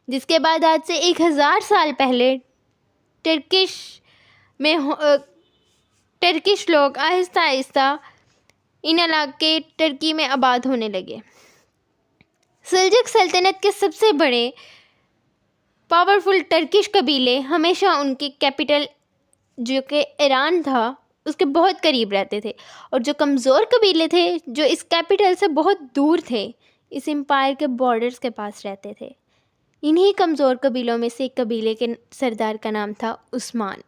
جس کے بعد آج سے 1000 سال پہلے ٹرکش لوگ آہستہ آہستہ ان علاقے ترکی میں آباد ہونے لگے۔ سلجک سلطنت کے سب سے بڑے پاورفل ٹرکش قبیلے ہمیشہ ان کے کیپٹل جو کہ ایران تھا اس کے بہت قریب رہتے تھے، اور جو کمزور قبیلے تھے جو اس کیپٹل سے بہت دور تھے، اس امپائر کے بارڈرز کے پاس رہتے تھے۔ انہی کمزور قبیلوں میں سے ایک قبیلے کے سردار کا نام تھا عثمان۔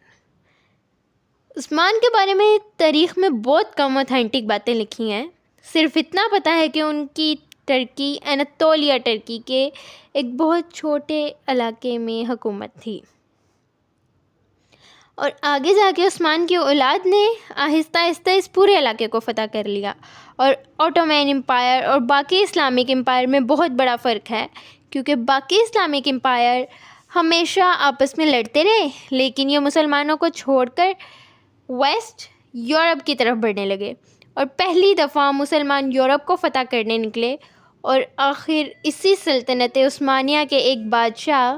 عثمان کے بارے میں تاریخ میں بہت کم اوتھینٹک باتیں لکھی ہیں، صرف اتنا پتہ ہے کہ ان کی ترکی اناطولیہ ٹرکی کے ایک بہت چھوٹے علاقے میں حکومت تھی، اور آگے جا کے عثمان کی اولاد نے آہستہ آہستہ اس پورے علاقے کو فتح کر لیا۔ اور اوٹومین امپائر اور باقی اسلامک امپائر میں بہت بڑا فرق ہے، کیونکہ باقی اسلامک امپائر ہمیشہ آپس میں لڑتے رہے، لیکن یہ مسلمانوں کو چھوڑ کر ویسٹ یورپ کی طرف بڑھنے لگے، اور پہلی دفعہ مسلمان یورپ کو فتح کرنے نکلے، اور آخر اسی سلطنت عثمانیہ کے ایک بادشاہ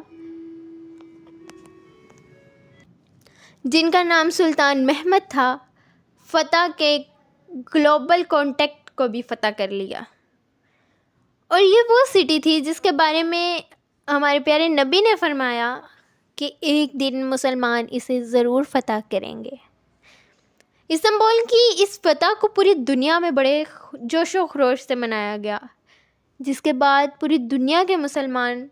جن کا نام سلطان محمد تھا، فتح کے گلوبل کانٹیکٹ کو بھی فتح کر لیا۔ اور یہ وہ سٹی تھی جس کے بارے میں ہمارے پیارے نبی نے فرمایا کہ ایک دن مسلمان اسے ضرور فتح کریں گے۔ استنبول کی اس فتح کو پوری دنیا میں بڑے جوش و خروش سے منایا گیا، جس کے بعد پوری دنیا کے مسلمان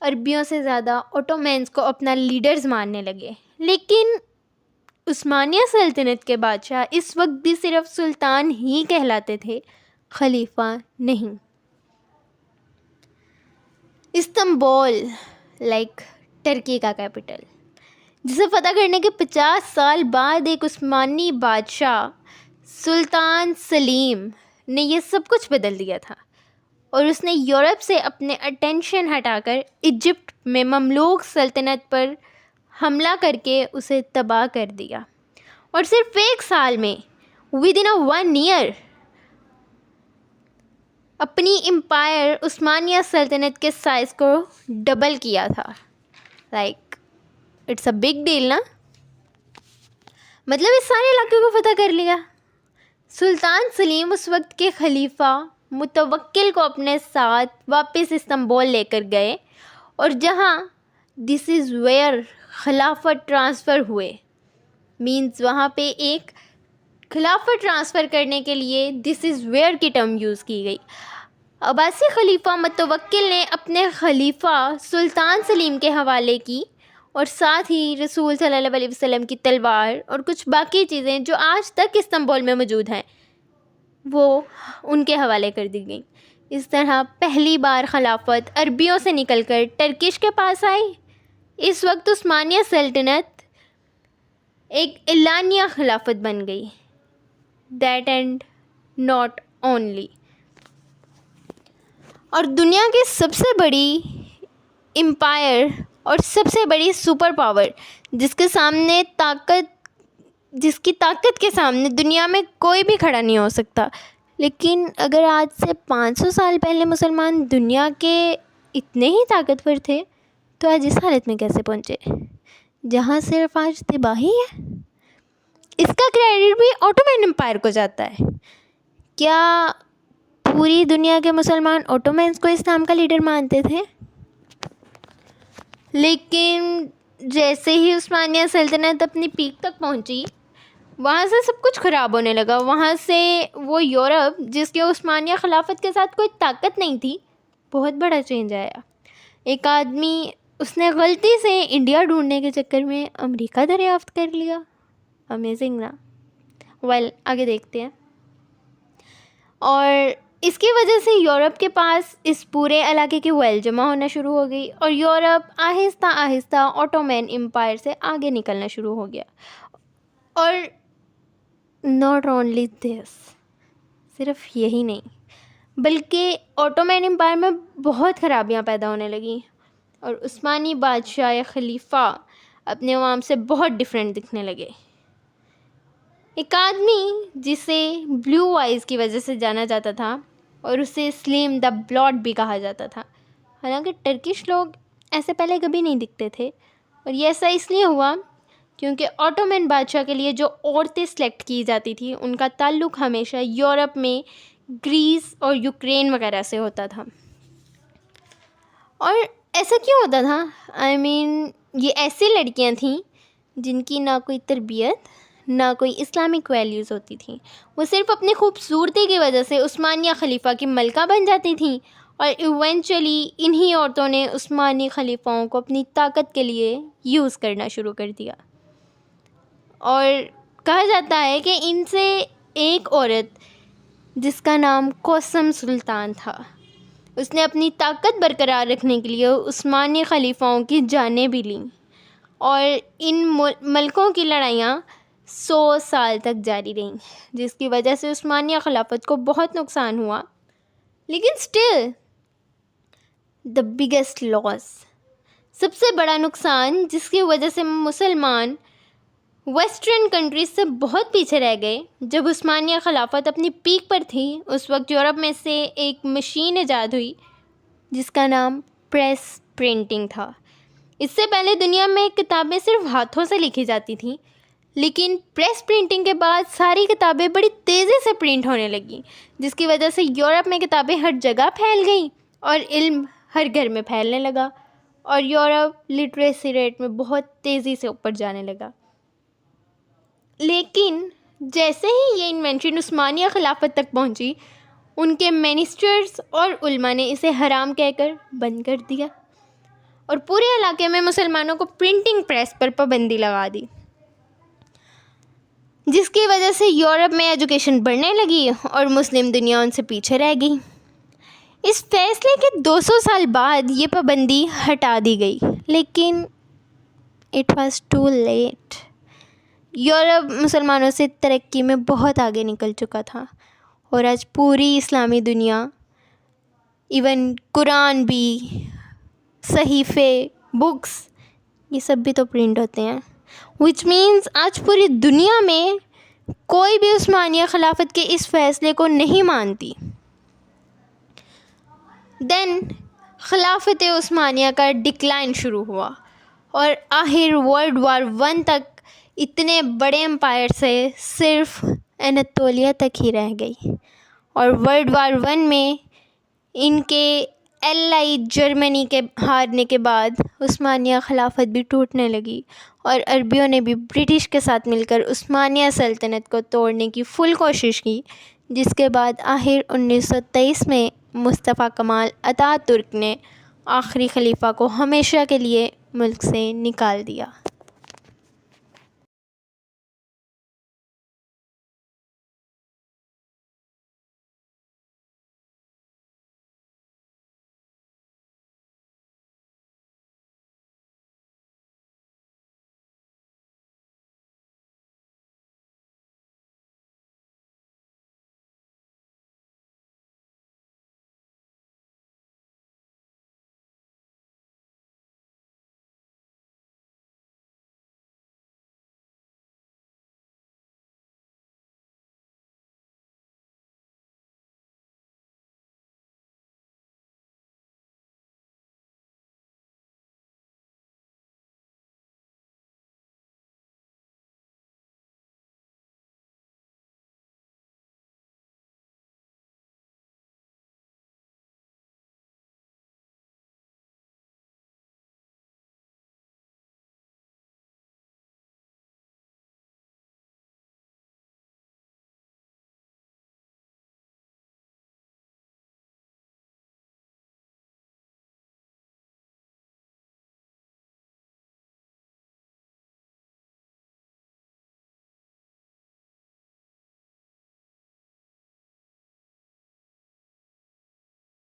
عربیوں سے زیادہ اوٹومینز کو اپنا لیڈرز ماننے لگے۔ لیکن عثمانیہ سلطنت کے بادشاہ اس وقت بھی صرف سلطان ہی کہلاتے تھے، خلیفہ نہیں۔ استنبول ٹرکی کا کیپٹل، جسے فتح کرنے کے 50 سال بعد ایک عثمانی بادشاہ سلطان سلیم نے یہ سب کچھ بدل دیا تھا، اور اس نے یورپ سے اپنے اٹینشن ہٹا کر ایجپٹ میں مملوک سلطنت پر حملہ کر کے اسے تباہ کر دیا، اور صرف 1 سال میں within 1 year اپنی امپائر عثمانیہ سلطنت کے سائز کو ڈبل کیا تھا۔ اٹس اے بگ ڈیل نا، مطلب اس سارے علاقے کو فتح کر لیا۔ سلطان سلیم اس وقت کے خلیفہ متوکل کو اپنے ساتھ واپس استنبول لے کر گئے، اور جہاں دس از ویئر خلافت ٹرانسفر ہوئے، مینز وہاں پہ ایک خلافت ٹرانسفر کرنے کے لیے دس از ویئر کی ٹرم یوز کی گئی۔ عباسی خلیفہ متوکل نے اپنے خلیفہ سلطان سلیم کے حوالے کی، اور ساتھ ہی رسول صلی اللہ علیہ وسلم کی تلوار اور کچھ باقی چیزیں جو آج تک استنبول میں موجود ہیں وہ ان کے حوالے کر دی گئیں۔ اس طرح پہلی بار خلافت عربیوں سے نکل کر ٹرکش کے پاس آئی۔ اس وقت عثمانیہ سلطنت ایک اعلانیہ خلافت بن گئی۔ دیٹ اینڈ ناٹ اونلی، اور دنیا کی سب سے بڑی امپائر اور سب سے بڑی سپر پاور جس کی طاقت کے سامنے دنیا میں کوئی بھی کھڑا نہیں ہو سکتا۔ لیکن اگر آج سے 500 سال پہلے مسلمان دنیا کے اتنے ہی طاقتور تھے تو آج اس حالت میں کیسے پہنچے جہاں صرف آج تباہی ہے؟ اس کا کریڈٹ بھی اوٹومین امپائر کو جاتا ہے۔ کیا پوری دنیا کے مسلمان اوٹومینز کو اسلام کا لیڈر مانتے تھے؟ لیکن جیسے ہی عثمانیہ سلطنت اپنی پیک تک پہنچی، وہاں سے سب کچھ خراب ہونے لگا۔ وہاں سے وہ یورپ جس کے عثمانیہ خلافت کے ساتھ کوئی طاقت نہیں تھی، بہت بڑا چینج آیا۔ ایک آدمی اس نے غلطی سے انڈیا ڈھونڈنے کے چکر میں امریکہ دریافت کر لیا۔ امیزنگ نا؟ آگے دیکھتے ہیں۔ اور اس کی وجہ سے یورپ کے پاس اس پورے علاقے کی ویل جمع ہونا شروع ہو گئی، اور یورپ آہستہ آہستہ اوٹومین امپائر سے آگے نکلنا شروع ہو گیا۔ اور ناٹ اونلی دس، صرف یہی نہیں بلکہ اوٹومین امپائر میں بہت خرابیاں پیدا ہونے لگیں، اور عثمانی بادشاہ یا خلیفہ اپنے عوام سے بہت ڈفرینٹ دکھنے لگے۔ ایک آدمی جسے بلیو آئیز کی وجہ سے جانا جاتا تھا، اور اسے سلیم دا بلاڈ بھی کہا جاتا تھا، حالانکہ ٹرکش لوگ ایسے پہلے کبھی نہیں دکھتے تھے، اور یہ ایسا اس لیے ہوا کیونکہ آٹومن بادشاہ کے لیے جو عورتیں سلیکٹ کی جاتی تھیں ان کا تعلق ہمیشہ یورپ میں گریس اور یوکرین وغیرہ سے ہوتا تھا. اور ایسا کیوں ہوتا تھا؟ یہ ایسی لڑکیاں تھیں جن کی نہ کوئی تربیت نہ کوئی اسلامک ویلیوز ہوتی تھیں. وہ صرف اپنی خوبصورتی کی وجہ سے عثمانیہ خلیفہ کی ملکہ بن جاتی تھیں، اور ایونچولی انہی عورتوں نے عثمانی خلیفاؤں کو اپنی طاقت کے لیے یوز کرنا شروع کر دیا. اور کہا جاتا ہے کہ ان سے ایک عورت جس کا نام قاسم سلطان تھا، اس نے اپنی طاقت برقرار رکھنے کے لیے عثمانی خلیفاؤں کی جانیں بھی لیں، اور ان ملکوں کی لڑائیاں 100 سال تک جاری رہیں، جس کی وجہ سے عثمانیہ خلافت کو بہت نقصان ہوا. لیکن سٹل دا بگیسٹ لاس، سب سے بڑا نقصان جس کی وجہ سے مسلمان ویسٹرن کنٹریز سے بہت پیچھے رہ گئے. جب عثمانیہ خلافت اپنی پیک پر تھی، اس وقت یورپ میں سے ایک مشین ایجاد ہوئی جس کا نام پریس پرنٹنگ تھا. اس سے پہلے دنیا میں کتابیں صرف ہاتھوں سے لکھی جاتی تھیں، لیکن پریس پرنٹنگ کے بعد ساری کتابیں بڑی تیزی سے پرنٹ ہونے لگیں، جس کی وجہ سے یورپ میں کتابیں ہر جگہ پھیل گئیں اور علم ہر گھر میں پھیلنے لگا، اور یورپ لٹریسی ریٹ میں بہت تیزی سے اوپر جانے لگا. لیکن جیسے ہی یہ انوینشن عثمانیہ خلافت تک پہنچی، ان کے منسٹرز اور علماء نے اسے حرام کہہ کر بند کر دیا، اور پورے علاقے میں مسلمانوں کو پرنٹنگ پریس پر پابندی لگا دی، جس کی وجہ سے یورپ میں ایجوکیشن بڑھنے لگی اور مسلم دنیا ان سے پیچھے رہ گئی. اس فیصلے کے 200 سال بعد یہ پابندی ہٹا دی گئی، لیکن اٹ واز ٹو لیٹ. یورپ مسلمانوں سے ترقی میں بہت آگے نکل چکا تھا، اور آج پوری اسلامی دنیا، ایون قرآن بھی، صحیفے، بکس، یہ سب بھی تو پرنٹ ہوتے ہیں، وچ مینس آج پوری دنیا میں کوئی بھی عثمانیہ خلافت کے اس فیصلے کو نہیں مانتی. دین خلافت عثمانیہ کا ڈکلائن شروع ہوا، اور آخر ورلڈ وار 1 تک اتنے بڑے امپائر سے صرف اناطولیہ تک ہی رہ گئی. اور ورلڈ وار 1 میں ان کے ایلائی جرمنی کے ہارنے کے بعد عثمانیہ خلافت بھی ٹوٹنے لگی، اور عربیوں نے بھی برٹش کے ساتھ مل کر عثمانیہ سلطنت کو توڑنے کی فل کوشش کی، جس کے بعد آخر 1923 میں مصطفیٰ کمال اتاتürک نے آخری خلیفہ کو ہمیشہ کے لیے ملک سے نکال دیا.